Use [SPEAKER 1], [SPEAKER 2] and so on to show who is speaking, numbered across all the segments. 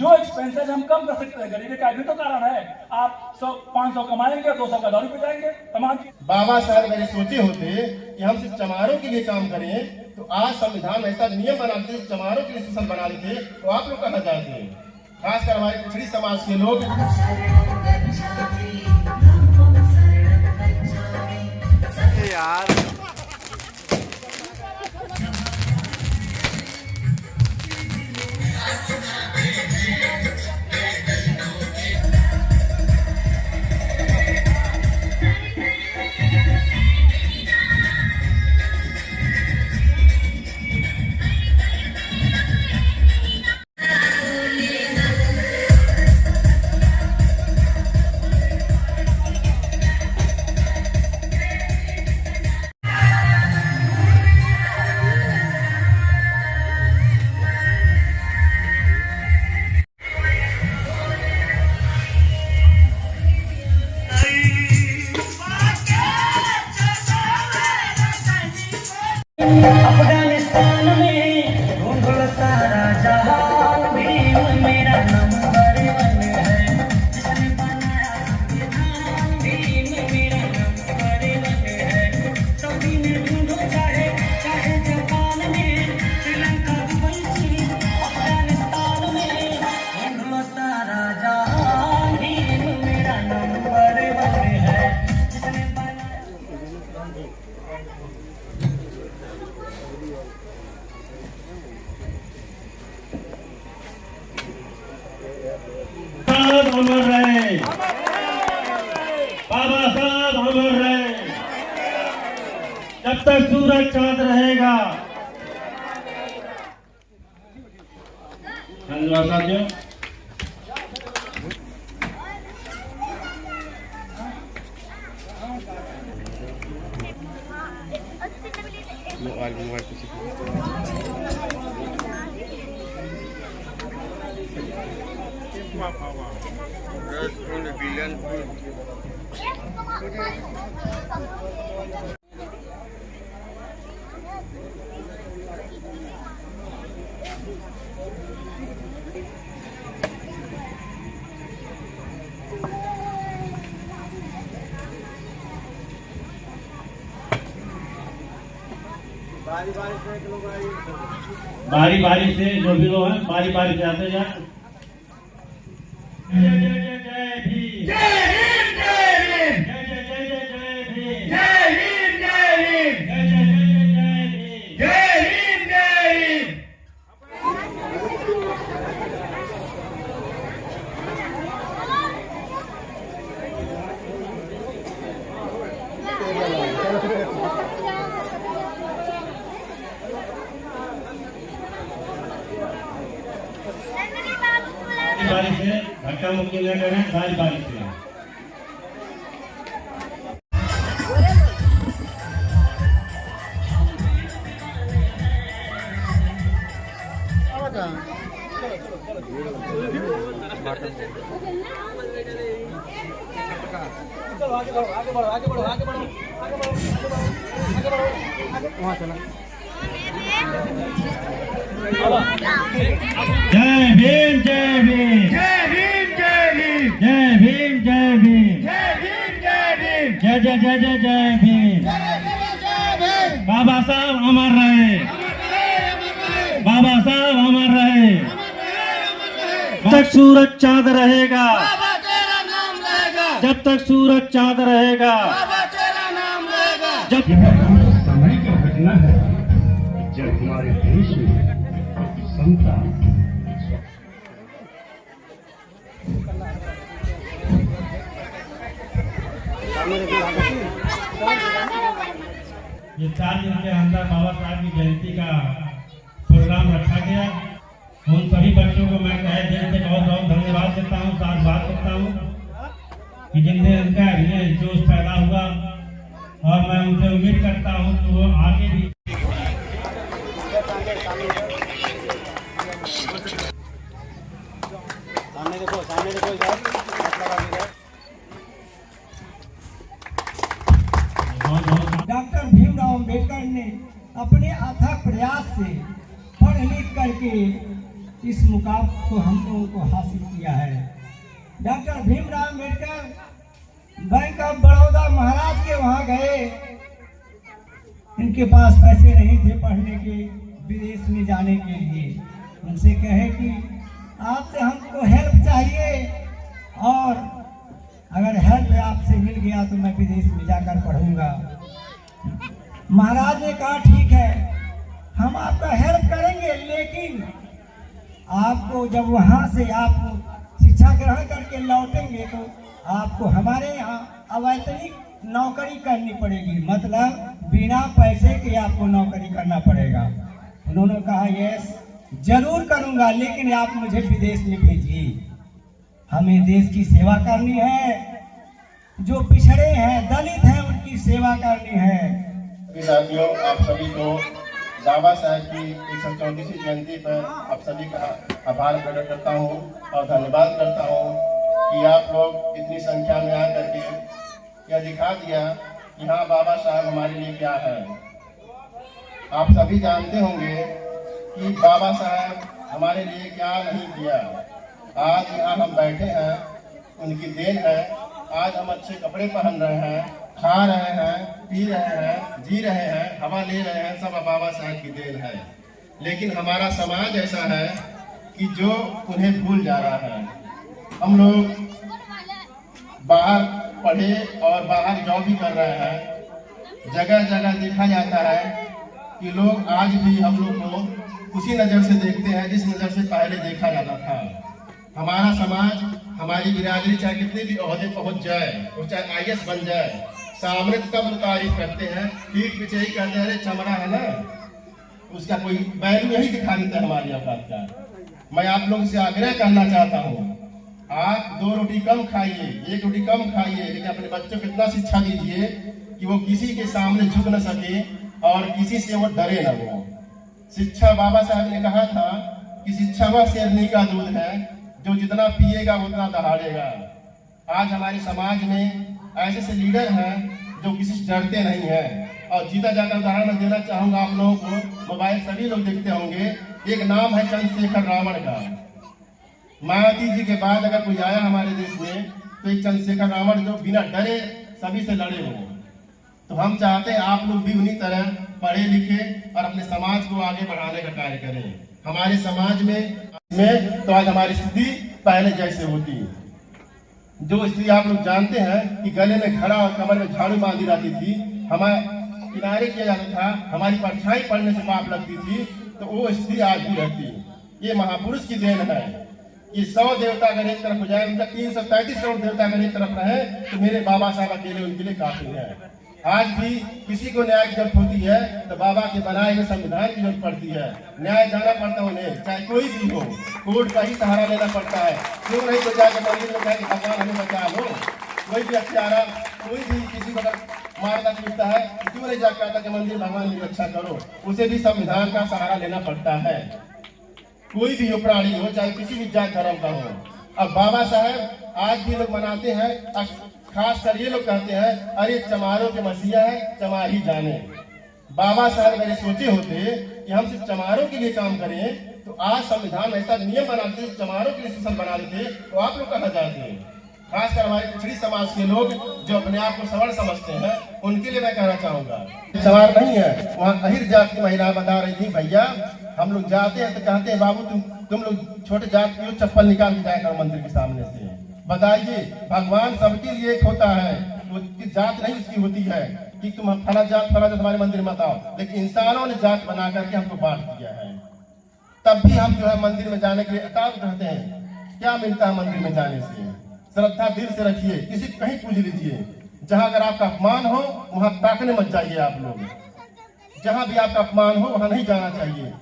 [SPEAKER 1] जो एक्सपेंसेस हम कम कर सकते हैं, गरीबी का भी तो कारण है। आप 100-500 कमाएंगे, 200 का दारू पिटाएंगे, तमाम।
[SPEAKER 2] बाबा साहब मेरे सोचे होते कि हम सिर्फ चमारों के लिए काम करें तो आज संविधान ऐसा नियम बनाते चमारों के लिए स्पेशल बना लेते, तो आप लोग कहाँ जाते? खासकर हमारे पिछड़ी समाज के लोग।
[SPEAKER 3] यार
[SPEAKER 4] अफगानिस्तान में ढूंढ लो सारा जहां, भीम मेरा नंबर 1 है, जिसने बनाया संविधान, भीम मेरा नंबर 1 है। सभी ने ढूंढो चाहे चाहे जापान में, श्रीलंका, दुबई, चीन, अफगानिस्तान में ढूंढ लो सारा जहां, भीम मेरा नंबर 1 है, जिसने बनाया।
[SPEAKER 5] अमर रहे बाबा साहब, अमर रहे जब तक सूरज चांद रहेगा। धन्यवाद साथियों। बारी बारी से जो भी लोग हैं बारी बारी से आते जाए। जय जय जय जय भीम, जय हिंद जय हिंद, जय जय जय जय जय भीम, जय हिंद जय हिंद, जय जय जय जय भीम, जय हिंद जय हिंद। बारी से धक्का मुक्की न करें, बारी बारी से।
[SPEAKER 3] आगे बढ़ो आगे बढ़ो आगे बढ़ो आगे बढ़ो आगे बढ़ो आगे बढ़ो वहाँ चला।
[SPEAKER 5] जय भीम जय भीम,
[SPEAKER 3] जय भीम जय भीम,
[SPEAKER 5] जय भीम जय भीम,
[SPEAKER 3] जय भीम जय भीम,
[SPEAKER 5] जय जय जय जय जय भीम। बाबा साहब अमर रहे, बाबा साहब अमर रहे, जब तक सूरज चांद रहेगा, जब तक सूरज चांद रहेगा, जब
[SPEAKER 6] समय की घटना है जब हमारे देश में समता
[SPEAKER 5] ये 4 दिन के अंदर बाबा साहब की जयंती का प्रोग्राम रखा गया। उन सभी बच्चों को मैं तहे दिल से बहुत बहुत धन्यवाद देता हूँ, साधुवाद करता हूँ कि जिनसे उनका हृदय जोश पैदा हुआ, और मैं उनसे उम्मीद करता हूँ कि वो आगे भी
[SPEAKER 3] सामने देखो
[SPEAKER 4] डॉक्टर भीमराव अम्बेडकर ने अपने अथक प्रयास से पढ़ लिख करके
[SPEAKER 3] इस मुकाम को हम लोगों को हासिल किया है। Doctor Bhimrao Ambedkar bank of Baroda महाराज के वहाँ गए, इनके पास पैसे नहीं थे पढ़ने के, विदेश में जाने के लिए। उनसे कहे कि आपसे हमको हेल्प चाहिए, और अगर हेल्प आपसे मिल गया तो मैं विदेश में जाकर पढ़ूंगा। महाराज ने कहा ठीक है, हम आपका हेल्प करेंगे, लेकिन आपको जब वहाँ से आप शिक्षा ग्रहण करके लौटेंगे तो आपको हमारे यहाँ अवैतनिक नौकरी करनी पड़ेगी, मतलब बिना पैसे के आपको नौकरी करना पड़ेगा। उन्होंने कहा यस जरूर करूँगा, लेकिन आप मुझे विदेश में भेजिए, हमें देश की सेवा करनी है, जो पिछड़े हैं दलित हैं उनकी सेवा करनी है।
[SPEAKER 2] साथियों, आप सभी को बाबा साहब की 134वीं जयंती पर आप सभी का आभार प्रकट करता हूँ और धन्यवाद करता हूँ कि आप लोग इतनी संख्या में आकर के यह दिखा दिया कि हाँ बाबा साहब हमारे लिए क्या है। आप सभी जानते होंगे कि बाबा साहब हमारे लिए क्या नहीं किया। आज यहाँ हम बैठे हैं, उनकी देन है। आज हम अच्छे कपड़े पहन रहे हैं, खा रहे हैं, पी रहे हैं, जी रहे हैं, हवा ले रहे हैं, सब बाबा साहब की देन है। लेकिन हमारा समाज ऐसा है कि जो उन्हें भूल जा रहा है। हम लोग बाहर पढ़े और बाहर जॉब भी कर रहे हैं। जगह जगह देखा जाता है कि लोग आज भी हम लोग को उसी नज़र से देखते हैं जिस नज़र से पहले देखा जाता था। हमारा समाज, हमारी बिरादरी चाहे कितने भी ओहदे पहुंच जाए, वो चाहे IAS बन जाए, सामने तो सब तारीफ करते हैं, पीठ पीछे ही कहते हैं अरे चमड़ा है ना, उसका कोई वैल्यू नहीं दिखा देता है हमारी औकात का। मैं आप लोगों से आग्रह करना चाहता हूँ, आप 2 रोटी कम खाइए, 1 रोटी कम खाइए, लेकिन अपने बच्चों को इतना शिक्षा दीजिए कि वो किसी के सामने झुक न सके और किसी से वो डरे न। वो शिक्षा, बाबा साहब ने कहा था कि शिक्षा वह शेरनी का दूध है जो जितना पिएगा उतना दहाड़ेगा। आज हमारे समाज में ऐसे से लीडर हैं जो किसी से डरते नहीं हैं। और जीता जाकर उदाहरण देना चाहूँगा आप लोगों को, मोबाइल सभी लोग देखते होंगे, एक नाम है चंद्रशेखर रावण का। मायावती जी के बाद अगर कोई आया हमारे देश में तो एक चंद्रशेखर रावण जो बिना डरे सभी से लड़े हो। तो हम चाहते हैं आप लोग भी उन्हीं तरह पढ़े लिखे और अपने समाज को आगे बढ़ाने का कार्य करें। हमारे समाज में तो आज हमारी स्थिति पहले जैसे होती। जो स्त्री आप लोग जानते हैं कि गले में घड़ा और कमर में झाड़ू बांधी रहती थी, हमारे किनारे किया जाता था, हमारी परछाई पड़ने से पाप लगती थी, तो वो स्त्री आज भी रहती। ये महापुरुष की देन है। ये 100 देवता अगर एक तरफ हो जाए, उनका 333 करोड़ देवता अगर एक तरफ रहे तो मेरे बाबा साहब अकेले उनके लिए काफी है। आज भी किसी को न्याय की जरूरत होती है तो बाबा के बनाए हुए संविधान की जरूरत पड़ती है। न्याय जाना पड़ता है उन्हें, चाहे कोई भी हो, कोर्ट का ही सहारा लेना पड़ता है। क्यों नहीं तो जाके मंदिर में कहे कि भगवान हमें बचा लो। कोई भी हत्यारा, कोई भी किसी को अगर मारता पीटता है, क्यों नहीं जाकर कहता कि मंदिर भगवान की रक्षा करो। उसे भी संविधान का सहारा लेना पड़ता है। कोई भी हो, प्राणी हो, चाहे किसी भी जात धर्म का हो। अब बाबा साहब आज भी लोग मनाते हैं, खास कर ये लोग कहते हैं अरे चमारों के मसीहा है, चमार ही जाने। बाबा साहब मेरे सोचे होते कि हम सिर्फ चमारों के लिए काम करें तो आज संविधान ऐसा नियम बनाते, चमारों के लिए शासन बना देते, तो आप लोग कहाँ जाते। खासकर हमारे पिछड़ी समाज के लोग जो अपने आप को सवर्ण समझते हैं, उनके लिए मैं कहना चाहूंगा, सवाल नहीं है। वहाँ अहिर जात की महिला बता रही थी, भैया हम लोग जाते हैं तो कहते हैं बाबू तुम लोग छोटे जात की चप्पल निकाल के जाया करो मंदिर के सामने से। बताइए, भगवान सबके लिए एक होता है, उसकी जात नहीं उसकी होती है कि तुम फला जात हमारे मंदिर में आओ। लेकिन इंसानों ने जात बना करके हमको बांट दिया है। तब भी हम जो है मंदिर में जाने के लिए अकाल रहते हैं। क्या मिलता है मंदिर में जाने से? श्रद्धा दिल से रखिए, किसी कहीं पूछ लीजिए। जहाँ अगर आपका अपमान हो वहाँ ताकने मत जाइए। आप लोग जहाँ भी आपका अपमान हो वहाँ नहीं जाना चाहिए।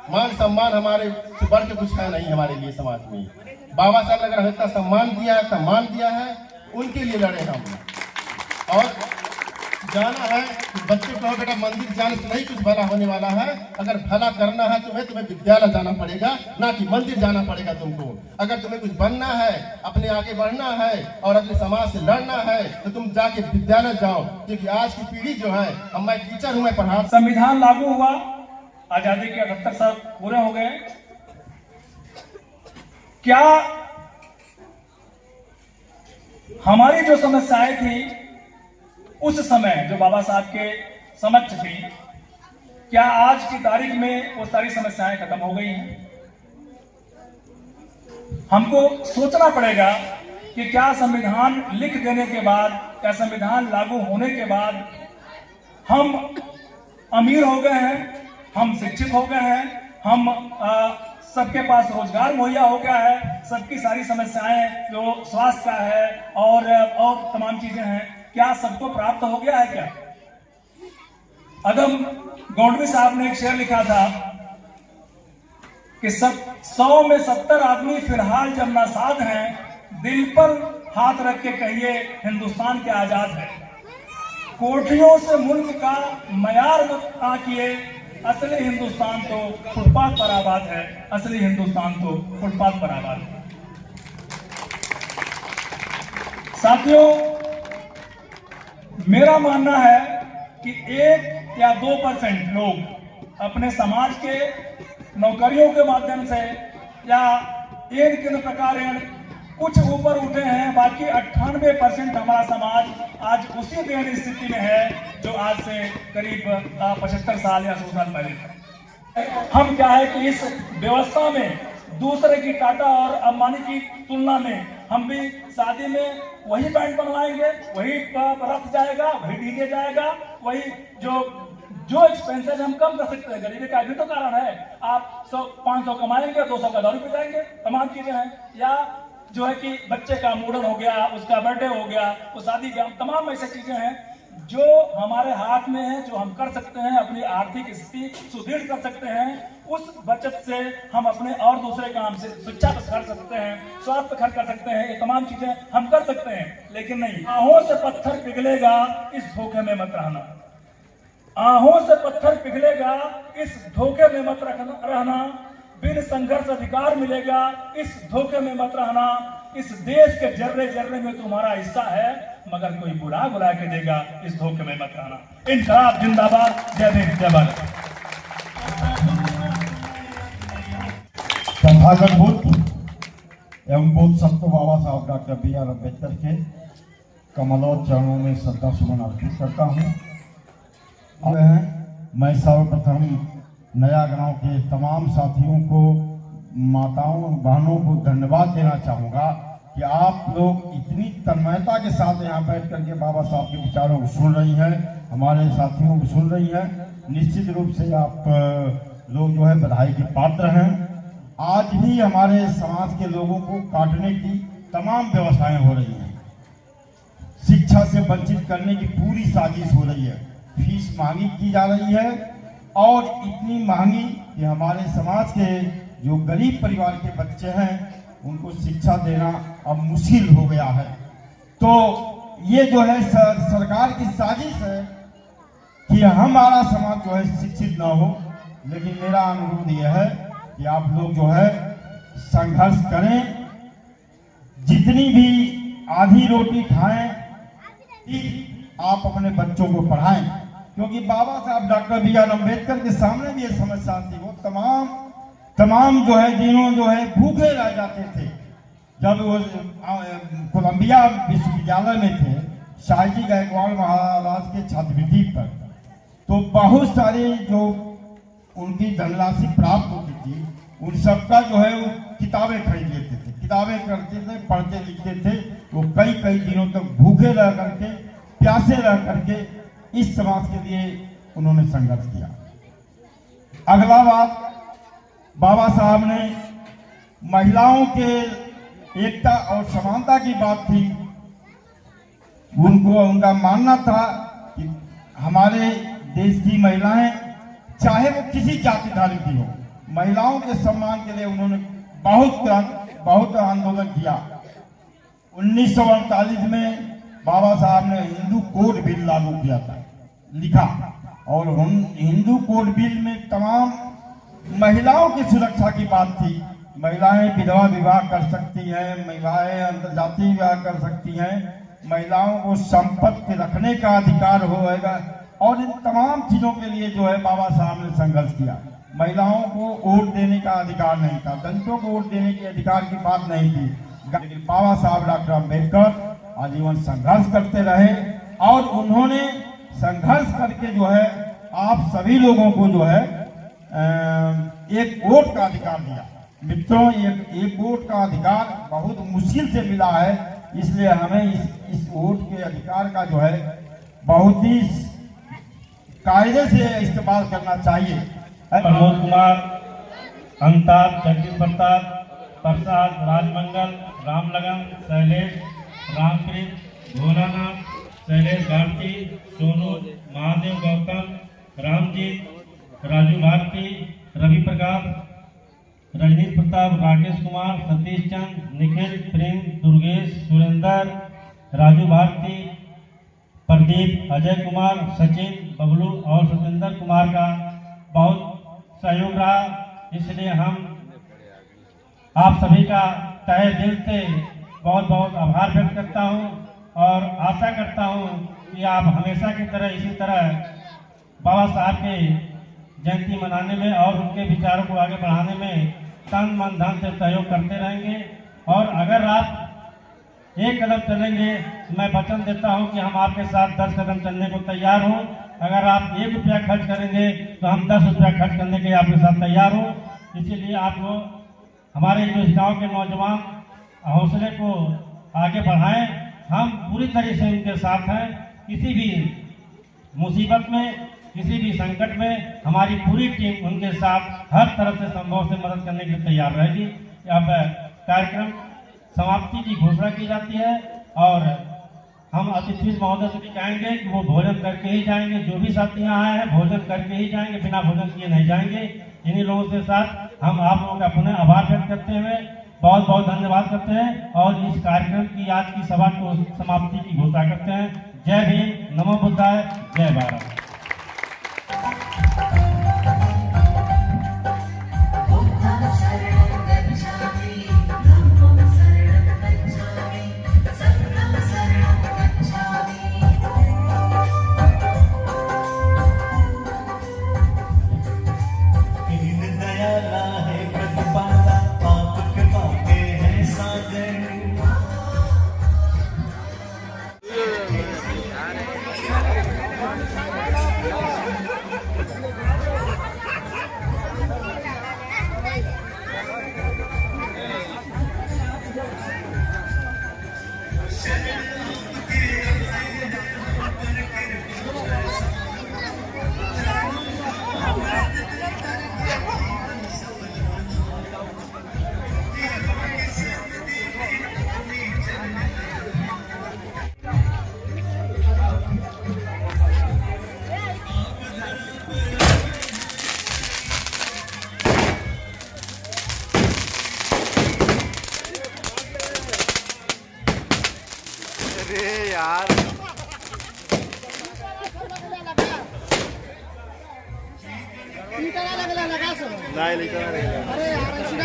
[SPEAKER 2] मान सम्मान हमारे से बढ़ के कुछ है नहीं हमारे लिए समाज में। बाबा साहब ने अगर इतना सम्मान दिया है, सम्मान दिया है, उनके लिए लड़े हम। और जाना है तो बच्चों को बेटा मंदिर जाने से नहीं कुछ भला होने वाला है। अगर भला करना है तुम्हें विद्यालय जाना पड़ेगा, ना कि मंदिर जाना पड़ेगा तुमको। अगर तुम्हें कुछ बनना है, अपने आगे बढ़ना है और अपने समाज से लड़ना है तो तुम जाके विद्यालय जाओ। क्योंकि आज की पीढ़ी जो है, अब मैं टीचर हूँ, मैं पढ़ा।
[SPEAKER 1] संविधान लागू हुआ, आजादी के 78 साल पूरे हो गए। क्या हमारी जो समस्याएं थी उस समय जो बाबा साहब के समक्ष थी, क्या आज की तारीख में वो सारी समस्याएं खत्म हो गई हैं? हमको सोचना पड़ेगा कि क्या संविधान लिख देने के बाद, क्या संविधान लागू होने के बाद हम अमीर हो गए हैं, हम शिक्षित हो गए हैं, हम सबके पास रोजगार मुहैया हो गया है, सबकी सारी समस्याएं जो स्वास्थ्य का है और तमाम चीजें हैं, क्या सबको प्राप्त हो गया है? क्या अदम गौंडवी साहब ने एक शेर लिखा था कि 100 में 70 आदमी फिलहाल जब नासाद हैं, दिल पर हाथ रख के कहिए हिंदुस्तान के आजाद है। कोठियों से मुल्क का मयार मत आंकिए, असली हिंदुस्तान तो फुटपाथ पर आबाद है, असली हिंदुस्तान तो फुटपाथ पर आबाद है। साथियों, मेरा मानना है कि 1 या 2% लोग अपने समाज के नौकरियों के माध्यम से या एक किन प्रकार कुछ ऊपर उठे हैं, बाकी 98% हमारा समाज आज उसी दयनीय स्थिति में है जो आज से करीब 75 साल या 100 साल पहले था। हम क्या है कि इस व्यवस्था में दूसरे की टाटा और अंबानी की तुलना में हम भी शादी में वही बैंड बनवाएंगे, वही रथ जाएगा, वही डीजे जाएगा, वही जो एक्सपेंसेस हम कम कर सकते हैं। गरीबी का भी तो कारण है। आप 100-500 कमाएंगे, 200 का दारू पिलाएंगे, तमाम चीजें हैं। या जो है कि बच्चे का मुंडन हो गया, उसका बर्थडे हो गया, वो शादी ब्याह, तमाम ऐसी चीजें हैं जो हमारे हाथ में है, जो हम कर सकते हैं, अपनी आर्थिक स्थिति सुदृढ़ कर सकते हैं। उस बचत से हम अपने और दूसरे काम से शिक्षा पर खर्च सकते हैं, स्वास्थ्य पर खर्च कर सकते हैं, ये तमाम चीजें हम कर सकते हैं। लेकिन नहीं, आहों से पत्थर पिघलेगा, इस धोखे में मत रहना। आहों से पत्थर पिघलेगा, इस धोखे में मत रहना। बिन संघर्ष अधिकार मिलेगा, इस धोखे में मत रहना। इस देश के जर्रे जर्रे में तुम्हारा हिस्सा है, मगर कोई बुला के देगा, इस धोखे में मत रहना। इनकलाब जिंदाबाद, जय भीम जय भारत।
[SPEAKER 7] तथागत बुद्ध एवं बुद्ध सत्व बाबा साहब डॉक्टर B.R. अम्बेडकर के कमलों चरणों में श्रद्धा सुमन अर्पित करता हूँ। मैं सर्वप्रथम नया गांव के तमाम साथियों को, माताओं बहनों को धन्यवाद देना चाहूँगा कि आप लोग इतनी तन्मयता के साथ यहाँ बैठ करके बाबा साहब के विचारों को सुन रही हैं, हमारे साथियों को सुन रही हैं। निश्चित रूप से आप लोग जो है बधाई के पात्र हैं। आज भी हमारे समाज के लोगों को काटने की तमाम व्यवस्थाएं हो रही हैं, शिक्षा से वंचित करने की पूरी साजिश हो रही है, फीस महंगी की जा रही है और इतनी महंगी कि हमारे समाज के जो गरीब परिवार के बच्चे हैं उनको शिक्षा देना अब मुश्किल हो गया है। तो ये जो है सरकार की साजिश है कि हमारा समाज जो है शिक्षित ना हो। लेकिन मेरा अनुरोध यह है कि आप लोग जो है संघर्ष करें, जितनी भी आधी रोटी खाएं, आप अपने बच्चों को पढ़ाएं, क्योंकि बाबा साहब डॉक्टर B.R. अम्बेडकर के सामने भी ये समस्या थी। वो तमाम जो है दिनों जो है भूखे रह जाते थे। जब वो कोलंबिया विश्वविद्यालय में थे, शाहजी गायकवाड़ महाराज के छात्रवृत्ति पर, तो बहुत सारी जो उनकी धनराशि प्राप्त होती थी, उन सबका जो है वो किताबें खरीद लेते थे, किताबें करते थे, पढ़ते लिखते थे। वो कई दिनों तक भूखे रह करके, प्यासे रह करके इस समाज के लिए उन्होंने संघर्ष किया। अगला बात, बाबा साहब ने महिलाओं के एकता और समानता की बात थी। उनका मानना था कि हमारे देश की महिलाएं, चाहे वो किसी जाति धर्म की हो, महिलाओं के सम्मान के लिए उन्होंने बहुत आंदोलन किया। 1948 में बाबा साहब ने हिंदू कोड बिल लागू किया था, लिखा, और हिंदू कोड बिल में तमाम महिलाओं की सुरक्षा की बात थी। महिलाएं विधवा विवाह कर सकती हैं, महिलाएं अंतर्जातीय विवाह कर सकती हैं, महिलाओं को संपत्ति रखने का अधिकार होगा, और इन तमाम चीजों के लिए जो है बाबा साहब ने संघर्ष किया। महिलाओं को वोट देने का अधिकार नहीं था, दलितों को वोट देने के अधिकार की बात नहीं थी। लेकिन बाबा साहब डॉक्टर अम्बेडकर आजीवन संघर्ष करते रहे और उन्होंने संघर्ष करके जो है आप सभी लोगों को जो है एक वोट का अधिकार दिया। मित्रों, एक वोट का अधिकार बहुत मुश्किल से मिला है, इसलिए हमें इस वोट के अधिकार का जो है बहुत ही कायदे से इस्तेमाल करना चाहिए।
[SPEAKER 5] प्रमोद कुमार, अमिताभ, जगदीश प्रताप, प्रसाद, राजमंगल, रामलगन, शैलेश, रामप्रीत, भोलानाथ, शैलेश भारती, सोनू, महादेव, गौतम, रामजीत, राजू भारती, रवि प्रकाश, रजनीश प्रताप, राकेश कुमार, सतीश चंद, निखिल, प्रेम, दुर्गेश, सुरेंद्र, राजू भारती, प्रदीप, अजय कुमार, सचिन, बबलू और सतेंद्र कुमार का बहुत सहयोग रहा। इसलिए हम आप सभी का तहे दिल से बहुत बहुत आभार व्यक्त करता हूं और आशा करता हूं कि आप हमेशा की तरह इसी तरह बाबा साहब के जयंती मनाने में और उनके विचारों को आगे बढ़ाने में तन मन धन से सहयोग करते रहेंगे। और अगर आप एक कदम चलेंगे, मैं वचन देता हूं कि हम आपके साथ 10 कदम चलने को तैयार हूं। अगर आप 1 रुपया खर्च करेंगे तो हम 10 रुपया खर्च करने के लिए आपके साथ तैयार हूं। इसीलिए आप लोग हमारे जो इस गाँव के नौजवान हौसले को आगे बढ़ाएं। हम पूरी तरह से उनके साथ हैं। किसी भी मुसीबत में, किसी भी संकट में हमारी पूरी टीम उनके साथ हर तरफ से संभव से मदद करने के लिए तैयार रहेगी। अब कार्यक्रम समाप्ति की घोषणा की जाती है और हम अतिथि महोदय से भी कहेंगे कि वो भोजन करके ही जाएंगे। जो भी साथी यहाँ आए हैं भोजन करके ही जाएंगे, बिना भोजन किए नहीं जाएंगे। इन्हीं लोगों के साथ हम आप लोगों का पुनः आभार व्यक्त करते हुए बहुत बहुत धन्यवाद करते हैं और इस कार्यक्रम की आज की सभा को समाप्ति की घोषणा करते हैं। जय भीम, नमो बुद्धाय, जय भारत।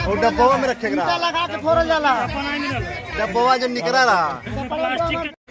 [SPEAKER 8] और डब्बा में रखेगा लगा के फोड़ जाला डब्बा जब निकला रहा